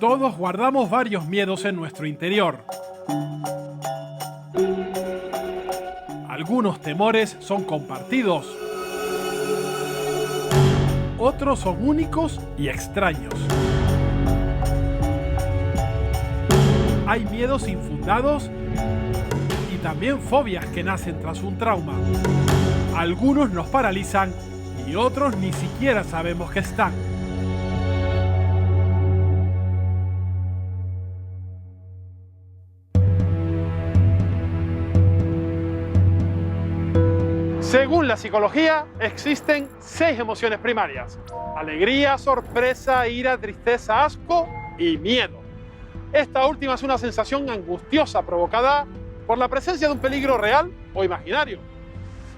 Todos guardamos varios miedos en nuestro interior. Algunos temores son compartidos. Otros son únicos y extraños. Hay miedos infundados y también fobias que nacen tras un trauma. Algunos nos paralizan y otros ni siquiera sabemos que están. Según la psicología, existen 6 emociones primarias: alegría, sorpresa, ira, tristeza, asco y miedo. Esta última es una sensación angustiosa provocada por la presencia de un peligro real o imaginario.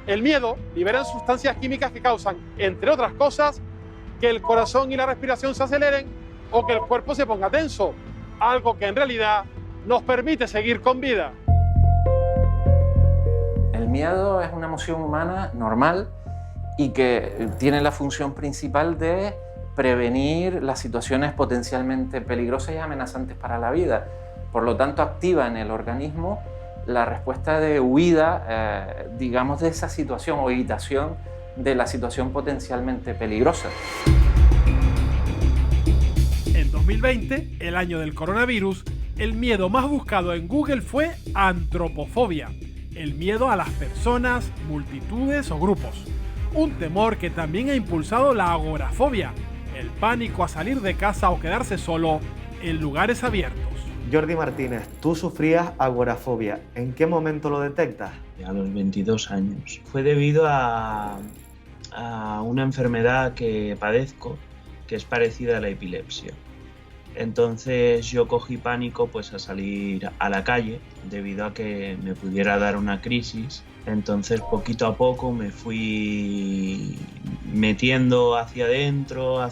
El miedo libera sustancias químicas que causan, entre otras cosas, que el corazón y la respiración se aceleren o que el cuerpo se ponga tenso, algo que en realidad nos permite seguir con vida. El miedo es una emoción humana normal y que tiene la función principal de prevenir las situaciones potencialmente peligrosas y amenazantes para la vida. Por lo tanto, activa en el organismo la respuesta de huida, digamos, de esa situación o evitación de la situación potencialmente peligrosa. En 2020, el año del coronavirus, el miedo más buscado en Google fue antropofobia. El miedo a las personas, multitudes o grupos. Un temor que también ha impulsado la agorafobia, el pánico a salir de casa o quedarse solo en lugares abiertos. Jordi Martínez, tú sufrías agorafobia. ¿En qué momento lo detectas? A los 22 años. Fue debido a una enfermedad que padezco, que es parecida a la epilepsia. Entonces yo cogí pánico pues a salir a la calle debido a que me pudiera dar una crisis. Entonces poquito a poco me fui metiendo hacia adentro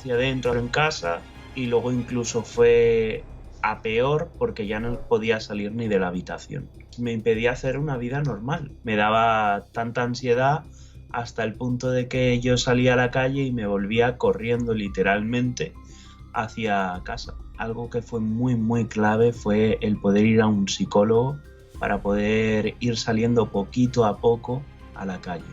en casa, y luego incluso fue a peor porque ya no podía salir ni de la habitación. Me impedía hacer una vida normal. Me daba tanta ansiedad hasta el punto de que yo salía a la calle y me volvía corriendo literalmente hacia casa. Algo que fue muy clave fue el poder ir a un psicólogo para poder ir saliendo poquito a poco a la calle.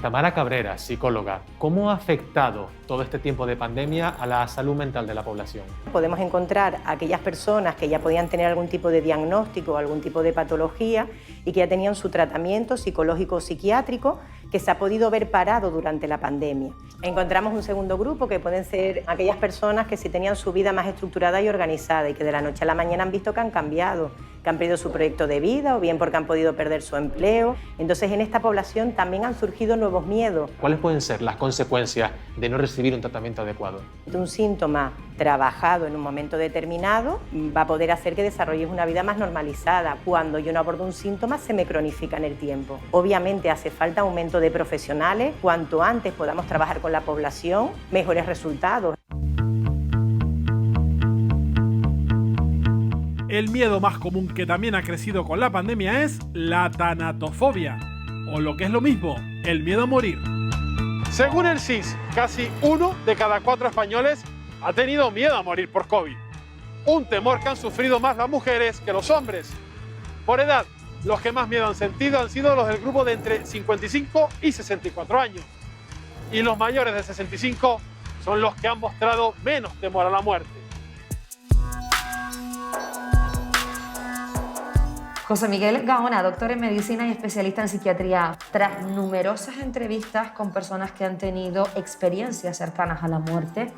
Tamara Cabrera, psicóloga, ¿cómo ha afectado todo este tiempo de pandemia a la salud mental de la población? Podemos encontrar a aquellas personas que ya podían tener algún tipo de diagnóstico o algún tipo de patología y que ya tenían su tratamiento psicológico o psiquiátrico, que se ha podido ver parado durante la pandemia. Encontramos un segundo grupo que pueden ser aquellas personas que sí tenían su vida más estructurada y organizada y que de la noche a la mañana han visto que han cambiado, que han perdido su proyecto de vida o bien porque han podido perder su empleo. Entonces en esta población también han surgido nuevos miedos. ¿Cuáles pueden ser las consecuencias de no recibir un tratamiento adecuado? Un síntoma trabajado en un momento determinado va a poder hacer que desarrolles una vida más normalizada. Cuando yo no abordo un síntoma se me cronifica en el tiempo. Obviamente hace falta aumento de profesionales. Cuanto antes podamos trabajar con la población, mejores resultados. El miedo más común que también ha crecido con la pandemia es la tanatofobia, o lo que es lo mismo, el miedo a morir. Según el CIS, casi 1 de cada 4 españoles ha tenido miedo a morir por COVID. Un temor que han sufrido más las mujeres que los hombres. Por edad, los que más miedo han sentido han sido los del grupo de entre 55 y 64 años. Y los mayores de 65 son los que han mostrado menos temor a la muerte. José Miguel Gaona, doctor en medicina y especialista en psiquiatría. Tras numerosas entrevistas con personas que han tenido experiencias cercanas a la muerte,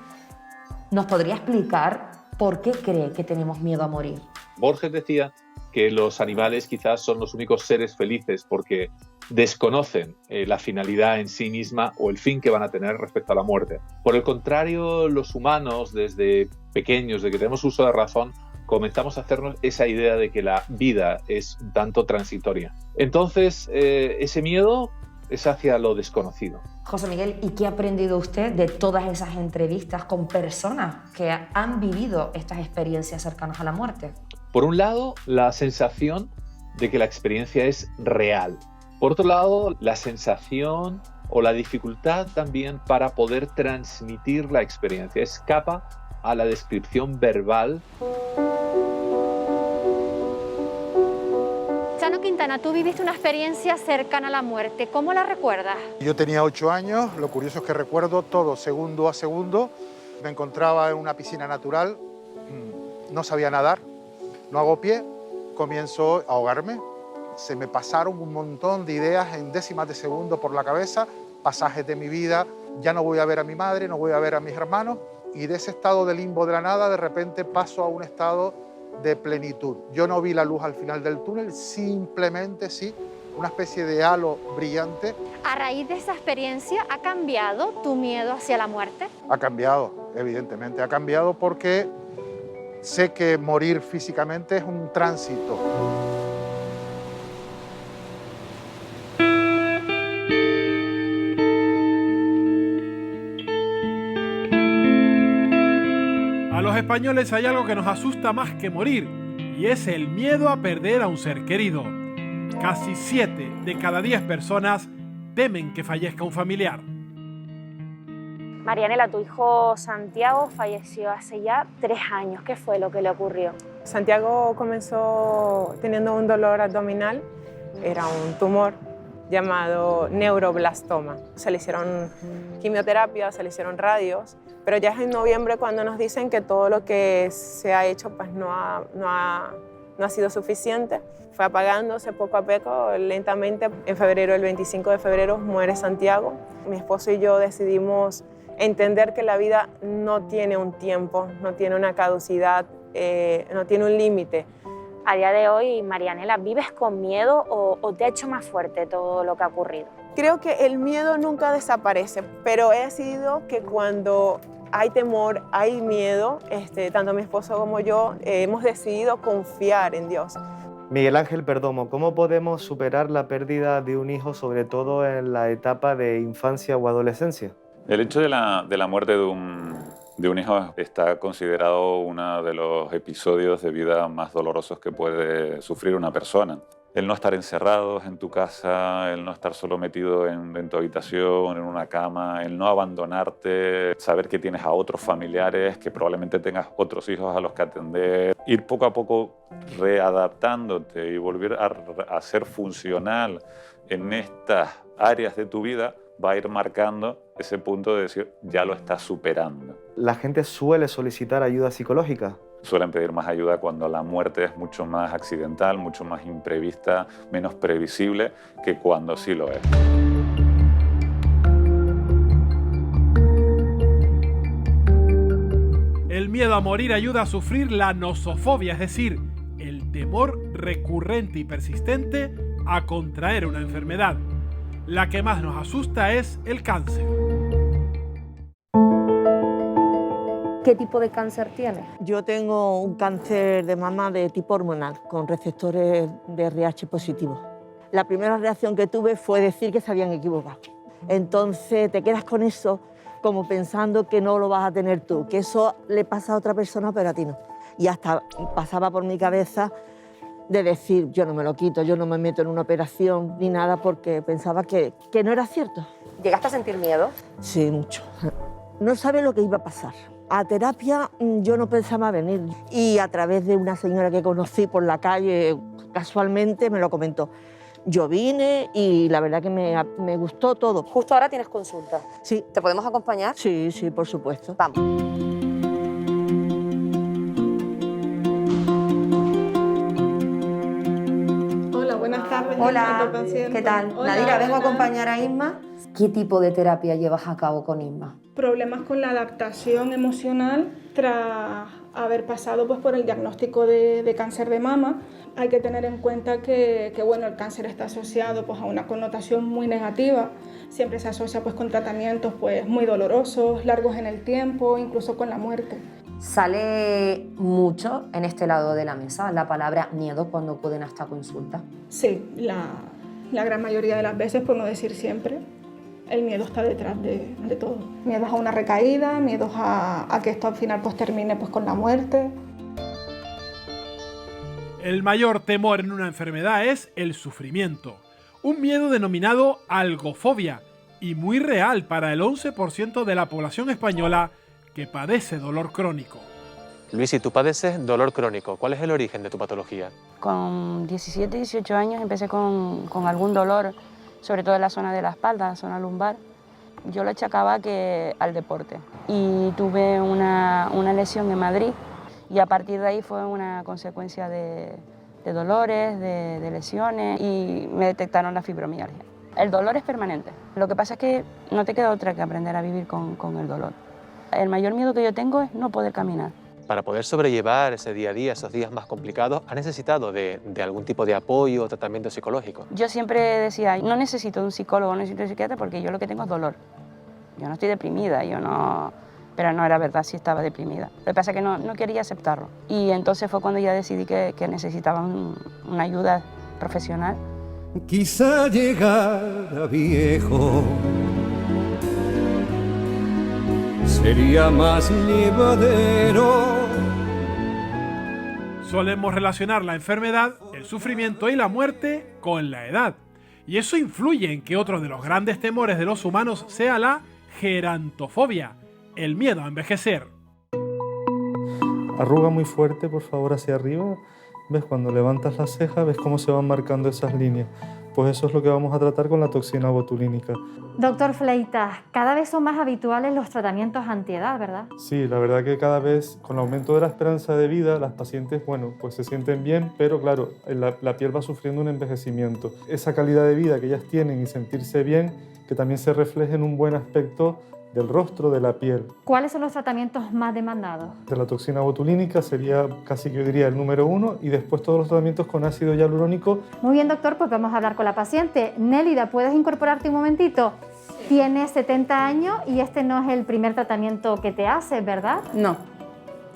¿nos podría explicar por qué cree que tenemos miedo a morir? Borges decía que los animales quizás son los únicos seres felices porque desconocen la finalidad en sí misma o el fin que van a tener respecto a la muerte. Por el contrario, los humanos, desde pequeños, de que tenemos uso de razón, comenzamos a hacernos esa idea de que la vida es un tanto transitoria. Entonces, ese miedo es hacia lo desconocido. José Miguel, ¿y qué ha aprendido usted de todas esas entrevistas con personas que han vivido estas experiencias cercanas a la muerte? Por un lado, la sensación de que la experiencia es real. Por otro lado, la sensación o la dificultad también para poder transmitir la experiencia. Escapa a la descripción verbal. Chano Quintana, tú viviste una experiencia cercana a la muerte. ¿Cómo la recuerdas? Yo tenía 8 años, lo curioso es que recuerdo todo segundo a segundo. Me encontraba en una piscina natural, no sabía nadar, no hago pie, comienzo a ahogarme. Se me pasaron un montón de ideas en décimas de segundo por la cabeza, pasajes de mi vida, ya no voy a ver a mi madre, no voy a ver a mis hermanos, y de ese estado de limbo de la nada, de repente paso a un estado de plenitud. Yo no vi la luz al final del túnel, simplemente sí, una especie de halo brillante. ¿A raíz de esa experiencia ha cambiado tu miedo hacia la muerte? Ha cambiado, evidentemente, ha cambiado porque sé que morir físicamente es un tránsito. A los españoles hay algo que nos asusta más que morir, y es el miedo a perder a un ser querido. Casi 7 de cada 10 personas temen que fallezca un familiar. Marianela, tu hijo Santiago falleció hace ya 3 años. ¿Qué fue lo que le ocurrió? Santiago comenzó teniendo un dolor abdominal, era un tumor llamado neuroblastoma. Se le hicieron quimioterapia, se le hicieron radios, pero ya es en noviembre cuando nos dicen que todo lo que se ha hecho pues no ha sido suficiente. Fue apagándose poco a poco, lentamente. En febrero, el 25 de febrero, muere Santiago. Mi esposo y yo decidimos entender que la vida no tiene un tiempo, no tiene una caducidad, no tiene un límite. A día de hoy, Marianela, ¿vives con miedo o te ha hecho más fuerte todo lo que ha ocurrido? Creo que el miedo nunca desaparece, pero he decidido que cuando hay temor, hay miedo, tanto mi esposo como yo hemos decidido confiar en Dios. Miguel Ángel Perdomo, ¿cómo podemos superar la pérdida de un hijo, sobre todo en la etapa de infancia o adolescencia? El hecho de la muerte de un hijo está considerado uno de los episodios de vida más dolorosos que puede sufrir una persona. El no estar encerrados en tu casa, el no estar solo metido en tu habitación, en una cama, el no abandonarte, saber que tienes a otros familiares, que probablemente tengas otros hijos a los que atender, ir poco a poco readaptándote y volver a ser funcional en estas áreas de tu vida, va a ir marcando ese punto de decir, ya lo estás superando. ¿La gente suele solicitar ayuda psicológica? Suelen pedir más ayuda cuando la muerte es mucho más accidental, mucho más imprevista, menos previsible que cuando sí lo es. El miedo a morir ayuda a sufrir la nosofobia, es decir, el temor recurrente y persistente a contraer una enfermedad. La que más nos asusta es el cáncer. ¿Qué tipo de cáncer tienes? Yo tengo un cáncer de mama de tipo hormonal, con receptores de RH positivo. La primera reacción que tuve fue decir que se habían equivocado. Entonces te quedas con eso como pensando que no lo vas a tener tú, que eso le pasa a otra persona pero a ti no. Y hasta pasaba por mi cabeza de decir, yo no me lo quito, yo no me meto en una operación ni nada porque pensaba que no era cierto. ¿Llegaste a sentir miedo? Sí, mucho. No sabía lo que iba a pasar. A terapia yo no pensaba venir y a través de una señora que conocí por la calle, casualmente me lo comentó. Yo vine y la verdad que me gustó todo. Justo ahora tienes consulta. Sí. ¿Te podemos acompañar? Sí, sí, por supuesto. Vamos. Hola, buenas tardes. Hola, ¿qué tal? Hola, Nadira, vengo a buenas. acompañar a Isma. ¿Qué tipo de terapia llevas a cabo con Isma? Problemas con la adaptación emocional tras haber pasado pues, por el diagnóstico de cáncer de mama. Hay que tener en cuenta que bueno, el cáncer está asociado pues, a una connotación muy negativa. Siempre se asocia pues, con tratamientos pues, muy dolorosos, largos en el tiempo, incluso con la muerte. Sale mucho en este lado de la mesa la palabra miedo cuando acuden a esta consulta. Sí, la gran mayoría de las veces, por no decir siempre, el miedo está detrás de todo. Miedos a una recaída, miedos a que esto al final pues, termine pues, con la muerte. El mayor temor en una enfermedad es el sufrimiento, un miedo denominado algofobia y muy real para el 11% de la población española que padece dolor crónico. Luis, si tú padeces dolor crónico, ¿cuál es el origen de tu patología? Con 17, 18 años empecé con algún dolor, sobre todo en la zona de la espalda, la zona lumbar. Yo lo achacaba al deporte y tuve una lesión en Madrid y a partir de ahí fue una consecuencia de dolores, de lesiones y me detectaron la fibromialgia. El dolor es permanente, lo que pasa es que no te queda otra que aprender a vivir con el dolor. El mayor miedo que yo tengo es no poder caminar. Para poder sobrellevar ese día a día, esos días más complicados, ¿has necesitado de algún tipo de apoyo o tratamiento psicológico? Yo siempre decía, no necesito de un psicólogo, no necesito de un psiquiatra porque yo lo que tengo es dolor. Yo no estoy deprimida, pero no era verdad, sí estaba deprimida. Lo que pasa es que no quería aceptarlo. Y entonces fue cuando ya decidí que necesitaba una ayuda profesional. Quizá llegara viejo sería más llevadero. Solemos relacionar la enfermedad, el sufrimiento y la muerte con la edad. Y eso influye en que otro de los grandes temores de los humanos sea la gerantofobia, el miedo a envejecer. Arruga muy fuerte, por favor, hacia arriba. ¿Ves? Cuando levantas la ceja, ves cómo se van marcando esas líneas. Pues eso es lo que vamos a tratar con la toxina botulínica. Doctor Fleitas, cada vez son más habituales los tratamientos antiedad, ¿verdad? Sí, la verdad que cada vez, con el aumento de la esperanza de vida, las pacientes, bueno, pues se sienten bien, pero claro, la piel va sufriendo un envejecimiento. Esa calidad de vida que ellas tienen y sentirse bien, que también se refleje en un buen aspecto del rostro, de la piel. ¿Cuáles son los tratamientos más demandados? De la toxina botulínica sería casi, yo diría, el número 1 y después todos los tratamientos con ácido hialurónico. Muy bien, doctor, pues vamos a hablar con la paciente. Nélida, ¿puedes incorporarte un momentito? Sí. Tienes 70 años y este no es el primer tratamiento que te haces, ¿verdad? No,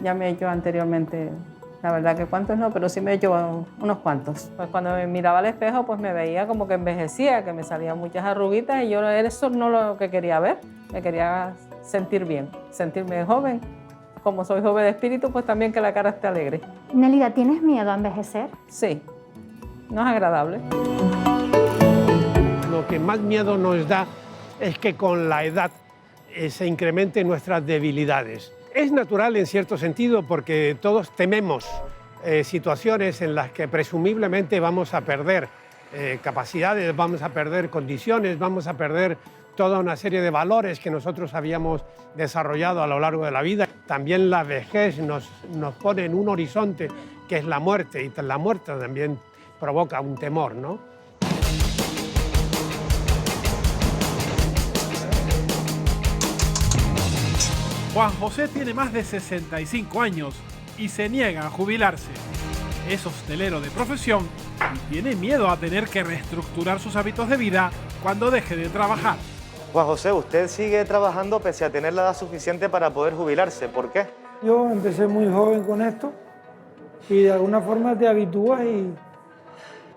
ya me he hecho anteriormente. La verdad que cuántos no, pero sí me he hecho unos cuantos. Pues cuando me miraba al espejo, pues me veía como que envejecía, que me salían muchas arruguitas y yo eso no lo que quería ver. Me quería sentir bien, sentirme joven. Como soy joven de espíritu, pues también que la cara esté alegre. Nélida, ¿tienes miedo a envejecer? Sí, no es agradable. Lo que más miedo nos da es que con la edad se incrementen nuestras debilidades. Es natural en cierto sentido porque todos tememos situaciones en las que presumiblemente vamos a perder capacidades, vamos a perder condiciones, vamos a perder toda una serie de valores que nosotros habíamos desarrollado a lo largo de la vida. También la vejez nos pone en un horizonte que es la muerte y la muerte también provoca un temor, ¿no? Juan José tiene más de 65 años y se niega a jubilarse. Es hostelero de profesión y tiene miedo a tener que reestructurar sus hábitos de vida cuando deje de trabajar. Juan José, usted sigue trabajando pese a tener la edad suficiente para poder jubilarse. ¿Por qué? Yo empecé muy joven con esto y de alguna forma te habitúas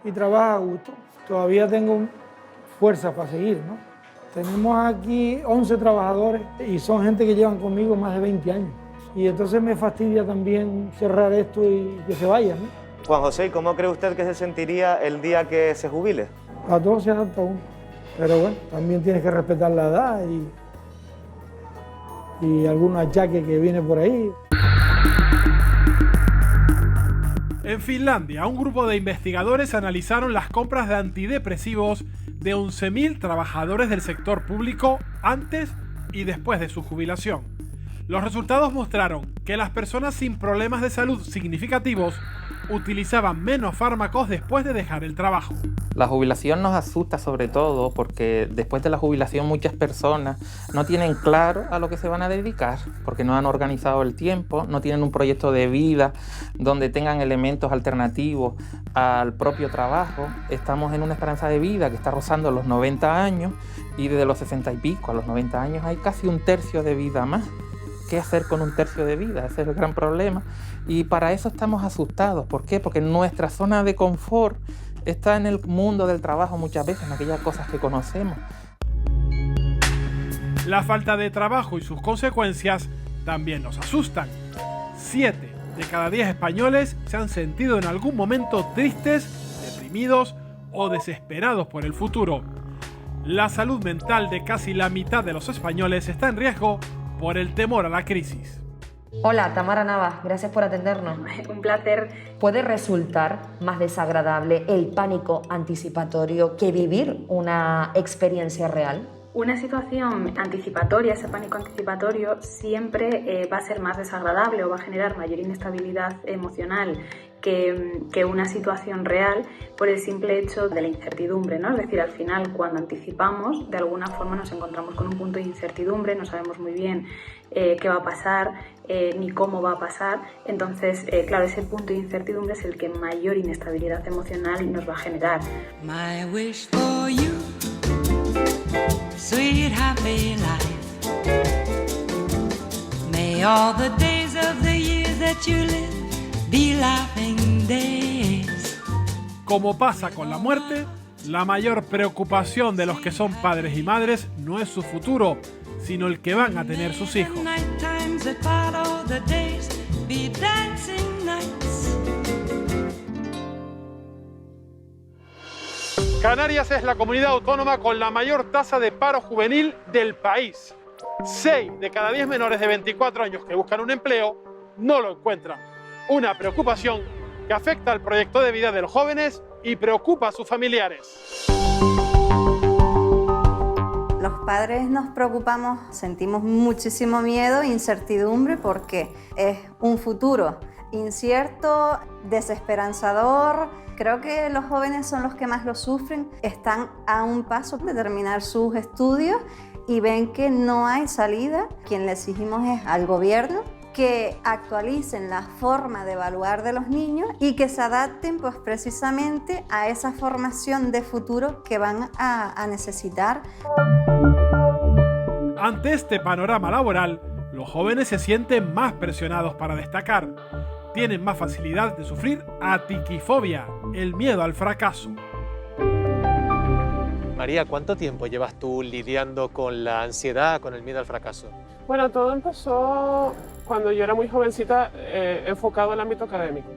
y trabajas a gusto. Todavía tengo fuerza para seguir, ¿no? Tenemos aquí 11 trabajadores y son gente que llevan conmigo más de 20 años. Y entonces me fastidia también cerrar esto y que se vayan, ¿no? Juan José, ¿cómo cree usted que se sentiría el día que se jubile? A todos se adapta uno. Pero bueno, también tienes que respetar la edad y algún achaque que viene por ahí. En Finlandia, un grupo de investigadores analizaron las compras de antidepresivos de 11.000 trabajadores del sector público antes y después de su jubilación. Los resultados mostraron que las personas sin problemas de salud significativos utilizaban menos fármacos después de dejar el trabajo. La jubilación nos asusta sobre todo porque después de la jubilación muchas personas no tienen claro a lo que se van a dedicar, porque no han organizado el tiempo, no tienen un proyecto de vida donde tengan elementos alternativos al propio trabajo. Estamos en una esperanza de vida que está rozando los 90 años y desde los 60 y pico a los 90 años hay casi un tercio de vida más. ¿Qué hacer con un tercio de vida? Ese es el gran problema. Y para eso estamos asustados. ¿Por qué? Porque nuestra zona de confort está en el mundo del trabajo muchas veces, en aquellas cosas que conocemos. La falta de trabajo y sus consecuencias también nos asustan. 7 de cada 10 españoles se han sentido en algún momento tristes, deprimidos o desesperados por el futuro. La salud mental de casi la mitad de los españoles está en riesgo por el temor a la crisis. Hola, Tamara Navas, gracias por atendernos. Un placer. ¿Puede resultar más desagradable el pánico anticipatorio que vivir una experiencia real? Una situación anticipatoria, ese pánico anticipatorio, siempre va a ser más desagradable o va a generar mayor inestabilidad emocional que una situación real por el simple hecho de la incertidumbre, ¿no? Es decir, al final, cuando anticipamos, de alguna forma nos encontramos con un punto de incertidumbre, no sabemos muy bien qué va a pasar ni cómo va a pasar. Entonces, claro, ese punto de incertidumbre es el que mayor inestabilidad emocional nos va a generar. My wish for you, sweet happy life. May all the days of the years that you live be laughing days. Como pasa con la muerte, la mayor preocupación de los que son padres y madres no es su futuro, sino el que van a tener sus hijos. Canarias es la comunidad autónoma con la mayor tasa de paro juvenil del país. 6 de cada 10 menores de 24 años que buscan un empleo no lo encuentran. Una preocupación que afecta al proyecto de vida de los jóvenes y preocupa a sus familiares. Los padres nos preocupamos, sentimos muchísimo miedo e incertidumbre porque es un futuro incierto, desesperanzador. Creo que los jóvenes son los que más lo sufren. Están a un paso de terminar sus estudios y ven que no hay salida. Quien le exigimos es al gobierno que actualicen la forma de evaluar de los niños y que se adapten pues, precisamente a esa formación de futuro que van a necesitar. Ante este panorama laboral, los jóvenes se sienten más presionados para destacar. Tienen más facilidad de sufrir atiquifobia, el miedo al fracaso. María, ¿cuánto tiempo llevas tú lidiando con la ansiedad, con el miedo al fracaso? Bueno, todo empezó cuando yo era muy jovencita, enfocado al ámbito académico.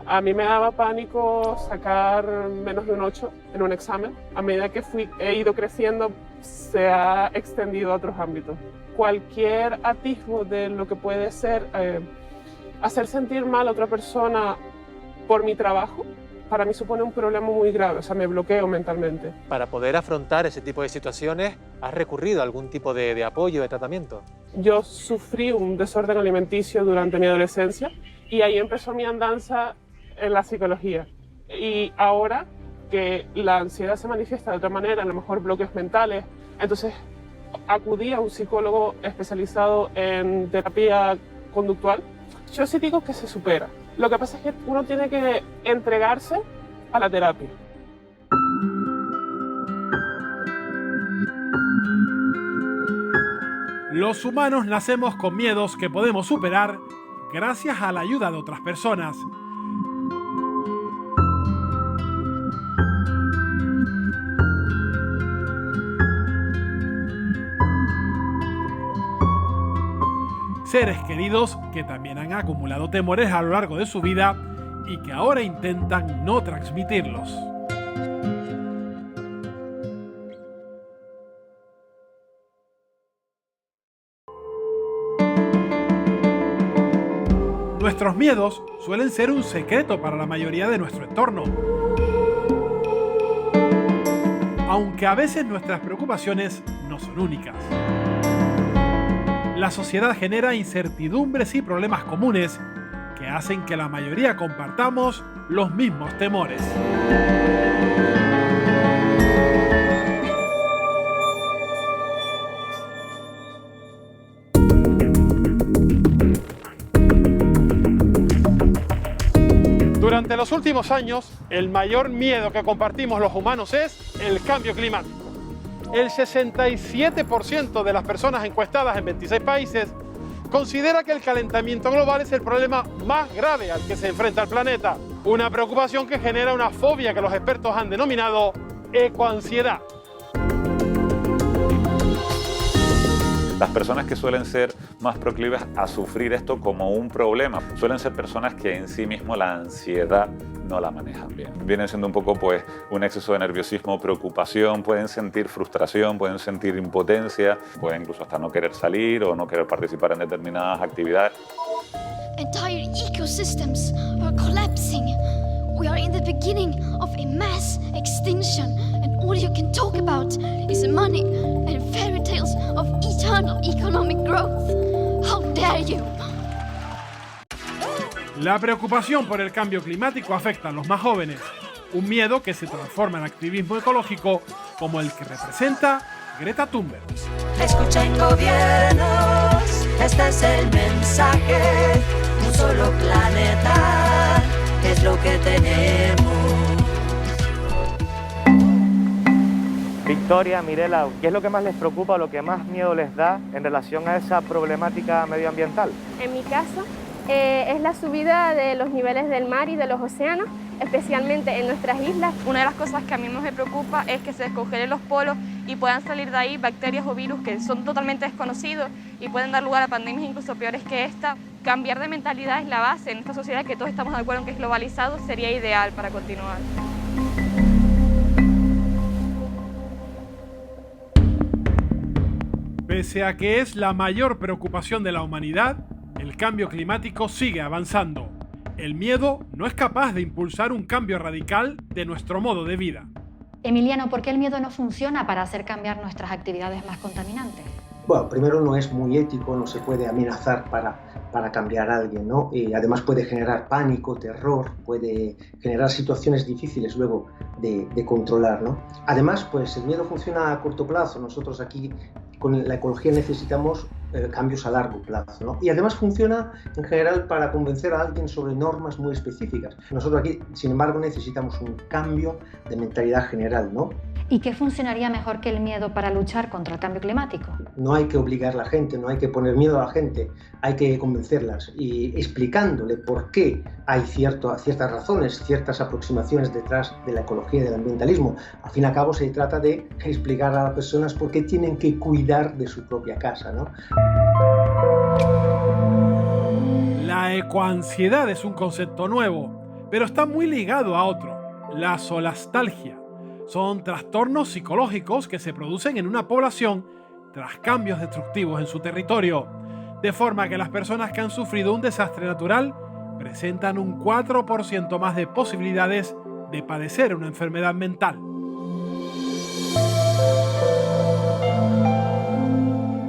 A mí me daba pánico sacar menos de un 8 en un examen. A medida que he ido creciendo, se ha extendido a otros ámbitos. Cualquier atisbo de lo que puede ser hacer sentir mal a otra persona por mi trabajo, para mí supone un problema muy grave, o sea, me bloqueo mentalmente. Para poder afrontar ese tipo de situaciones, ¿has recurrido a algún tipo de apoyo, de tratamiento? Yo sufrí un desorden alimenticio durante mi adolescencia y ahí empezó mi andanza en la psicología. Y ahora que la ansiedad se manifiesta de otra manera, a lo mejor bloques mentales, entonces acudí a un psicólogo especializado en terapia conductual. Yo sí digo que se supera. Lo que pasa es que uno tiene que entregarse a la terapia. Los humanos nacemos con miedos que podemos superar gracias a la ayuda de otras personas. Seres queridos que también han acumulado temores a lo largo de su vida y que ahora intentan no transmitirlos. Nuestros miedos suelen ser un secreto para la mayoría de nuestro entorno. Aunque a veces nuestras preocupaciones no son únicas. la sociedad genera incertidumbres y problemas comunes que hacen que la mayoría compartamos los mismos temores. Durante los últimos años, el mayor miedo que compartimos los humanos es el cambio climático. El 67% de las personas encuestadas en 26 países considera que el calentamiento global es el problema más grave al que se enfrenta el planeta. Una preocupación que genera una fobia que los expertos han denominado ecoansiedad. Las personas que suelen ser más proclives a sufrir esto como un problema suelen ser personas que en sí mismo la ansiedad no la manejan bien. Vienen siendo un poco pues un exceso de nerviosismo, preocupación, pueden sentir frustración, pueden sentir impotencia, pueden incluso hasta no querer salir o no querer participar en determinadas actividades. Entire ecosystems are collapsing. We are in the beginning of a mass extinction, and all you can talk about is money and fairy tales of eternal economic growth. How dare you! La preocupación por el cambio climático afecta a los más jóvenes, un miedo que se transforma en activismo ecológico como el que representa Greta Thunberg. Escuchen gobiernos, este es el mensaje, un solo planeta es lo que tenemos. Victoria, Mirela, ¿qué es lo que más les preocupa o lo que más miedo les da en relación a esa problemática medioambiental? En mi caso, es la subida de los niveles del mar y de los océanos, especialmente en nuestras islas. Una de las cosas que a mí más me preocupa es que se descongelen los polos y puedan salir de ahí bacterias o virus que son totalmente desconocidos y pueden dar lugar a pandemias incluso peores que esta. Cambiar de mentalidad es la base. En esta sociedad que todos estamos de acuerdo en que es globalizado sería ideal para continuar. Pese a que es la mayor preocupación de la humanidad, el cambio climático sigue avanzando. El miedo no es capaz de impulsar un cambio radical de nuestro modo de vida. Emiliano, ¿por qué el miedo no funciona para hacer cambiar nuestras actividades más contaminantes? Bueno, primero no es muy ético, no se puede amenazar para cambiar a alguien, ¿no? Además puede generar pánico, terror, puede generar situaciones difíciles luego de controlar, ¿no? Además, pues el miedo funciona a corto plazo. Nosotros aquí con la ecología necesitamos cambios a largo plazo, ¿no? Y además funciona en general para convencer a alguien sobre normas muy específicas. Nosotros aquí, sin embargo, necesitamos un cambio de mentalidad general, ¿no? ¿Y qué funcionaría mejor que el miedo para luchar contra el cambio climático? No hay que obligar a la gente, no hay que poner miedo a la gente, hay que convencerlas y explicándole por qué hay ciertas razones, ciertas aproximaciones detrás de la ecología y del ambientalismo. Al fin y al cabo se trata de explicar a las personas por qué tienen que cuidar de su propia casa, ¿no? La ecoansiedad es un concepto nuevo, pero está muy ligado a otro, la solastalgia. Son trastornos psicológicos que se producen en una población tras cambios destructivos en su territorio, de forma que las personas que han sufrido un desastre natural presentan un 4% más de posibilidades de padecer una enfermedad mental.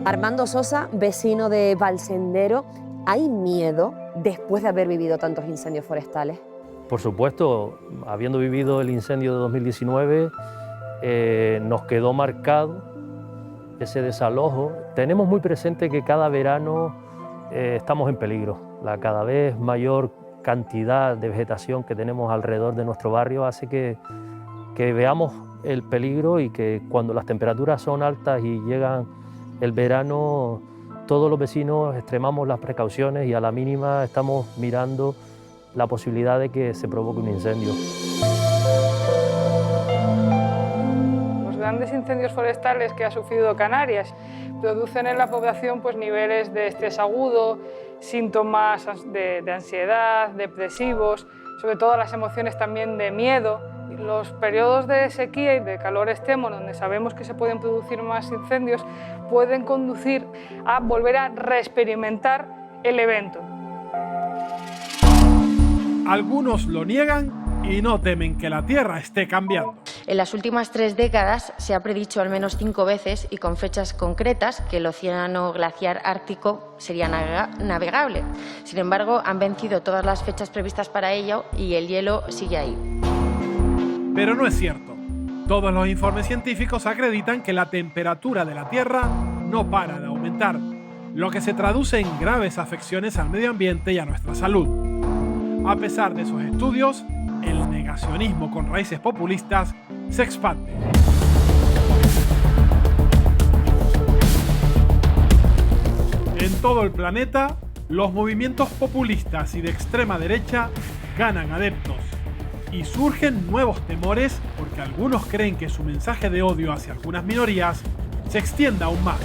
Armando Sosa, vecino de Valsendero, ¿hay miedo después de haber vivido tantos incendios forestales? Por supuesto, habiendo vivido el incendio de 2019, nos quedó marcado ese desalojo. Tenemos muy presente que cada verano estamos en peligro. La cada vez mayor cantidad de vegetación que tenemos alrededor de nuestro barrio hace que veamos el peligro y que cuando las temperaturas son altas y llegan el verano, todos los vecinos extremamos las precauciones y a la mínima estamos mirando la posibilidad de que se provoque un incendio. Los grandes incendios forestales que ha sufrido Canarias producen en la población pues, niveles de estrés agudo, síntomas de ansiedad, depresivos, sobre todo las emociones también de miedo. Los periodos de sequía y de calor extremo, donde sabemos que se pueden producir más incendios, pueden conducir a volver a reexperimentar el evento. Algunos lo niegan y no temen que la Tierra esté cambiando. En las últimas 3 décadas se ha predicho al menos 5 veces y con fechas concretas que el océano glaciar ártico sería navegable. Sin embargo, han vencido todas las fechas previstas para ello y el hielo sigue ahí. Pero no es cierto. Todos los informes científicos acreditan que la temperatura de la Tierra no para de aumentar, lo que se traduce en graves afecciones al medio ambiente y a nuestra salud. A pesar de esos estudios, el negacionismo con raíces populistas se expande. En todo el planeta, los movimientos populistas y de extrema derecha ganan adeptos y surgen nuevos temores porque algunos creen que su mensaje de odio hacia algunas minorías se extienda aún más.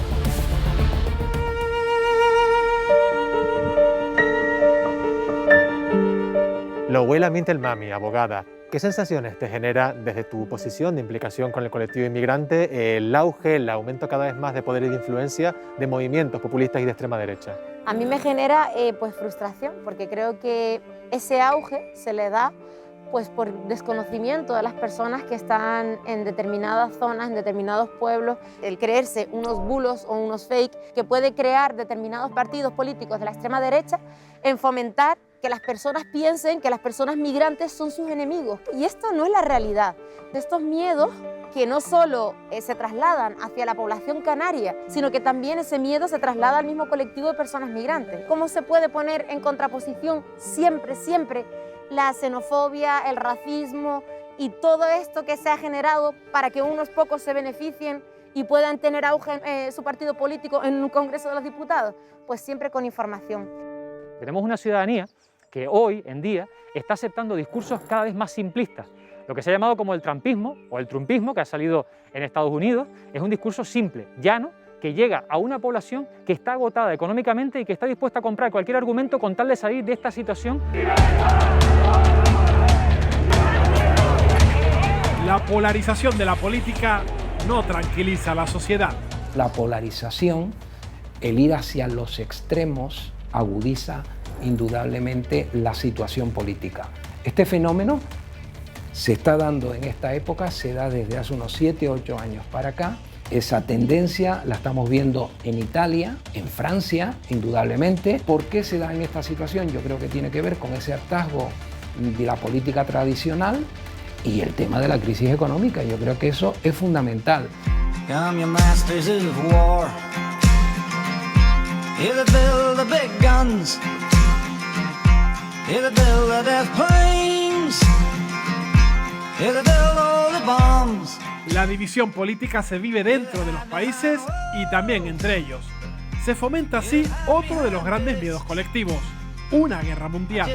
Louela Mintelmami, abogada, ¿qué sensaciones te genera desde tu posición de implicación con el colectivo inmigrante el auge, el aumento cada vez más de poder y de influencia de movimientos populistas y de extrema derecha? A mí me genera pues frustración, porque creo que ese auge se le da pues por desconocimiento de las personas que están en determinadas zonas, en determinados pueblos, el creerse unos bulos o unos fake que puede crear determinados partidos políticos de la extrema derecha en fomentar que las personas piensen que las personas migrantes son sus enemigos. Y esto no es la realidad. De estos miedos que no solo se trasladan hacia la población canaria, sino que también ese miedo se traslada al mismo colectivo de personas migrantes. ¿Cómo se puede poner en contraposición siempre la xenofobia, el racismo y todo esto que se ha generado para que unos pocos se beneficien y puedan tener auge en su partido político en un Congreso de los Diputados? Pues siempre con información. Tenemos una ciudadanía que hoy en día está aceptando discursos cada vez más simplistas. Lo que se ha llamado como el trumpismo o el trumpismo, que ha salido en Estados Unidos, es un discurso simple, llano, que llega a una población que está agotada económicamente y que está dispuesta a comprar cualquier argumento con tal de salir de esta situación. La polarización de la política no tranquiliza a la sociedad. La polarización, el ir hacia los extremos, agudiza indudablemente la situación política. Este fenómeno se está dando en esta época, se da desde hace unos 7 o 8 años para acá. Esa tendencia la estamos viendo en Italia, en Francia, indudablemente. ¿Por qué se da en esta situación? Yo creo que tiene que ver con ese hartazgo de la política tradicional y el tema de la crisis económica. Yo creo que eso es fundamental. La división política se vive dentro de los países y también entre ellos. Se fomenta así otro de los grandes miedos colectivos, una guerra mundial.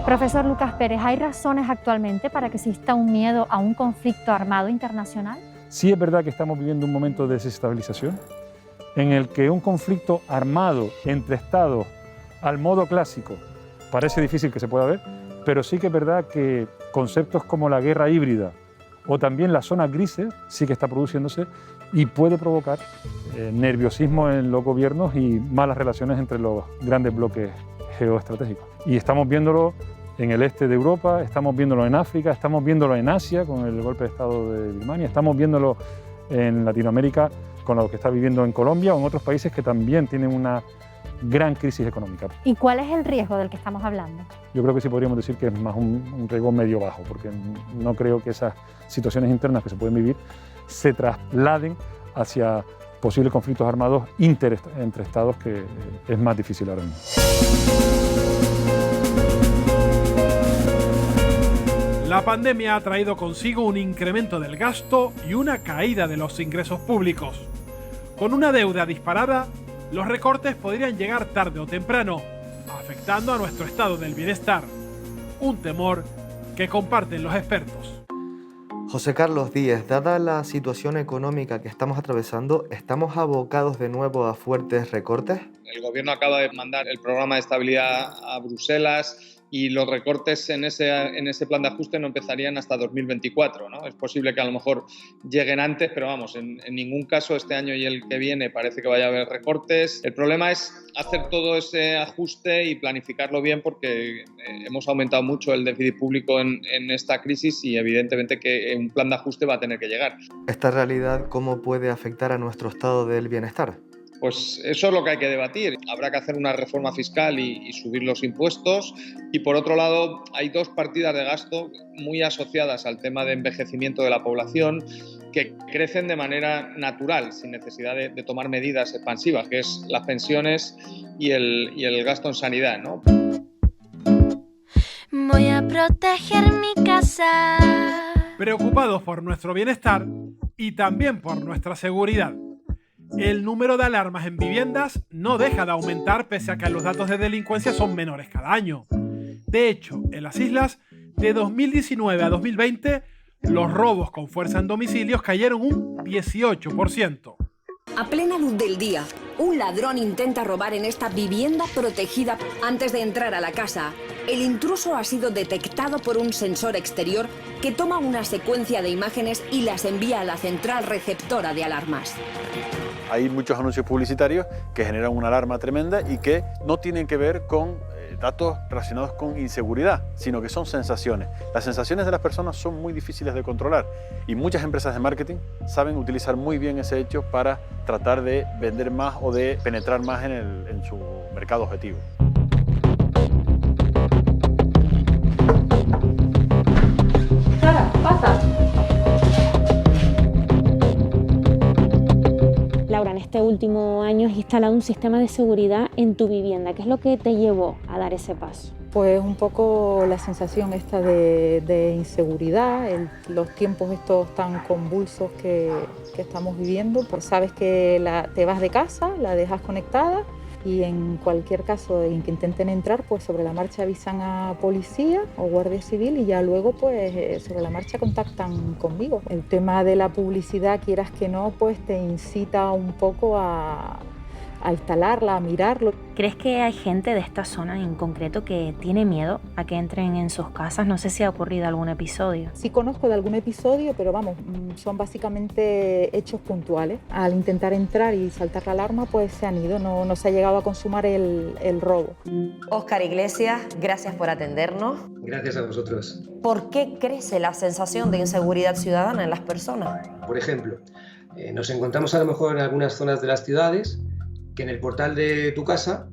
Profesor Lucas Pérez, ¿hay razones actualmente para que exista un miedo a un conflicto armado internacional? Sí es verdad que estamos viviendo un momento de desestabilización en el que un conflicto armado entre estados al modo clásico parece difícil que se pueda ver, pero sí que es verdad que conceptos como la guerra híbrida o también las zonas grises sí que está produciéndose y puede provocar nerviosismo en los gobiernos y malas relaciones entre los grandes bloques geoestratégicos. Y estamos viéndolo en el este de Europa, estamos viéndolo en África, estamos viéndolo en Asia con el golpe de Estado de Birmania, estamos viéndolo en Latinoamérica con lo que está viviendo en Colombia o en otros países que también tienen una gran crisis económica. ¿Y cuál es el riesgo del que estamos hablando? Yo creo que sí podríamos decir que es más un riesgo medio bajo, porque no creo que esas situaciones internas que se pueden vivir se trasladen hacia posibles conflictos armados entre estados, que es más difícil ahora mismo. La pandemia ha traído consigo un incremento del gasto y una caída de los ingresos públicos. Con una deuda disparada, los recortes podrían llegar tarde o temprano, afectando a nuestro estado del bienestar. Un temor que comparten los expertos. José Carlos Díez, dada la situación económica que estamos atravesando, ¿estamos abocados de nuevo a fuertes recortes? El gobierno acaba de mandar el programa de estabilidad a Bruselas y los recortes en ese plan de ajuste no empezarían hasta 2024, ¿no? Es posible que a lo mejor lleguen antes, pero vamos, en ningún caso este año y el que viene parece que vaya a haber recortes. El problema es hacer todo ese ajuste y planificarlo bien, porque hemos aumentado mucho el déficit público en esta crisis y evidentemente que un plan de ajuste va a tener que llegar. ¿Esta realidad cómo puede afectar a nuestro estado del bienestar? Pues eso es lo que hay que debatir. Habrá que hacer una reforma fiscal y subir los impuestos. Y por otro lado, hay dos partidas de gasto muy asociadas al tema de envejecimiento de la población que crecen de manera natural, sin necesidad de tomar medidas expansivas, que es las pensiones y el gasto en sanidad, ¿no? Voy a proteger mi casa. Preocupados por nuestro bienestar y también por nuestra seguridad. El número de alarmas en viviendas no deja de aumentar pese a que los datos de delincuencia son menores cada año. De hecho, en las islas, de 2019 a 2020, los robos con fuerza en domicilios cayeron un 18%. A plena luz del día, un ladrón intenta robar en esta vivienda protegida. Antes de entrar a la casa, el intruso ha sido detectado por un sensor exterior que toma una secuencia de imágenes y las envía a la central receptora de alarmas. Hay muchos anuncios publicitarios que generan una alarma tremenda y que no tienen que ver con datos relacionados con inseguridad, sino que son sensaciones. Las sensaciones de las personas son muy difíciles de controlar y muchas empresas de marketing saben utilizar muy bien ese hecho para tratar de vender más o de penetrar más en su mercado objetivo. Sara, pasa. Laura, en este último año has instalado un sistema de seguridad en tu vivienda. ¿Qué es lo que te llevó a dar ese paso? Pues un poco la sensación esta de inseguridad, los tiempos estos tan convulsos que estamos viviendo. Pues sabes que te vas de casa, la dejas conectada y en cualquier caso en que intenten entrar, pues sobre la marcha avisan a policía o guardia civil y ya luego pues sobre la marcha contactan conmigo. El tema de la publicidad, quieras que no, pues te incita un poco a instalarla, a mirarlo. ¿Crees que hay gente de esta zona en concreto que tiene miedo a que entren en sus casas? No sé si ha ocurrido algún episodio. Sí conozco de algún episodio, pero vamos, son básicamente hechos puntuales. Al intentar entrar y saltar la alarma, pues se han ido, no se ha llegado a consumar el robo. Óscar Iglesias, gracias por atendernos. Gracias a vosotros. ¿Por qué crece la sensación de inseguridad ciudadana en las personas? Por ejemplo, nos encontramos a lo mejor en algunas zonas de las ciudades que en el portal de tu casa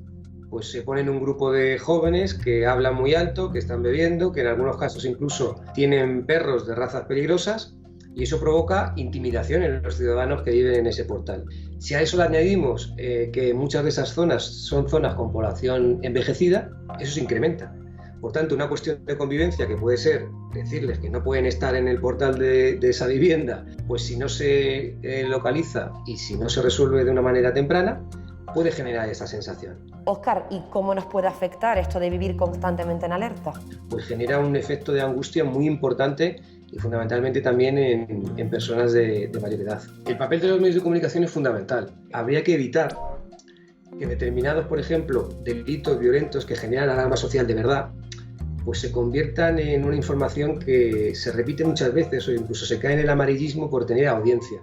pues se ponen un grupo de jóvenes que hablan muy alto, que están bebiendo, que en algunos casos incluso tienen perros de razas peligrosas y eso provoca intimidación en los ciudadanos que viven en ese portal. Si a eso le añadimos que muchas de esas zonas son zonas con población envejecida, eso se incrementa. Por tanto, una cuestión de convivencia que puede ser decirles que no pueden estar en el portal de esa vivienda, pues si no se localiza y si no se resuelve de una manera temprana, puede generar esa sensación. Óscar, ¿y cómo nos puede afectar esto de vivir constantemente en alerta? Pues genera un efecto de angustia muy importante y fundamentalmente también en personas de mayor edad. El papel de los medios de comunicación es fundamental. Habría que evitar que determinados, por ejemplo, delitos violentos que generan alarma social de verdad, pues se conviertan en una información que se repite muchas veces o incluso se cae en el amarillismo por tener audiencia.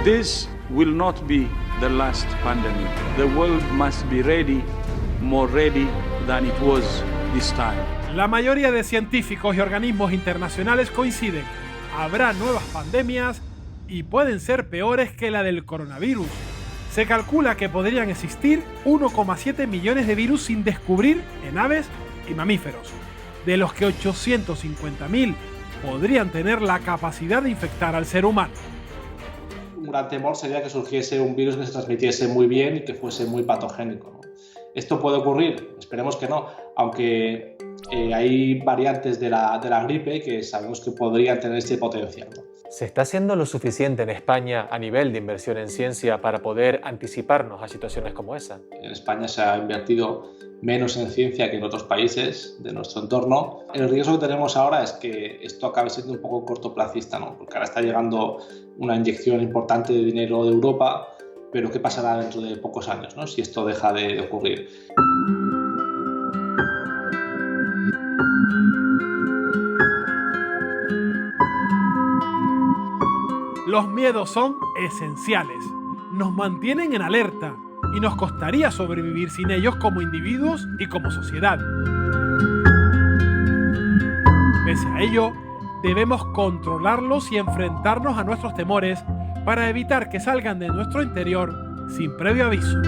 This will not be the last pandemic. The world must be ready, more ready than it was this time. La mayoría de científicos y organismos internacionales coinciden. Habrá nuevas pandemias y pueden ser peores que la del coronavirus. Se calcula que podrían existir 1,7 millones de virus sin descubrir en aves y mamíferos, de los que 850.000 podrían tener la capacidad de infectar al ser humano. Un gran temor sería que surgiese un virus que se transmitiese muy bien y que fuese muy patogénico, ¿no? ¿Esto puede ocurrir? Esperemos que no, aunque hay variantes de la gripe que sabemos que podrían tener este potencial, ¿no? ¿Se está haciendo lo suficiente en España a nivel de inversión en ciencia para poder anticiparnos a situaciones como esa? En España se ha invertido menos en ciencia que en otros países de nuestro entorno. El riesgo que tenemos ahora es que esto acabe siendo un poco cortoplacista, ¿no? Porque ahora está llegando una inyección importante de dinero de Europa, pero ¿qué pasará dentro de pocos años, ¿no? Si esto deja de ocurrir? Los miedos son esenciales, nos mantienen en alerta y nos costaría sobrevivir sin ellos como individuos y como sociedad. Pese a ello, debemos controlarlos y enfrentarnos a nuestros temores para evitar que salgan de nuestro interior sin previo aviso.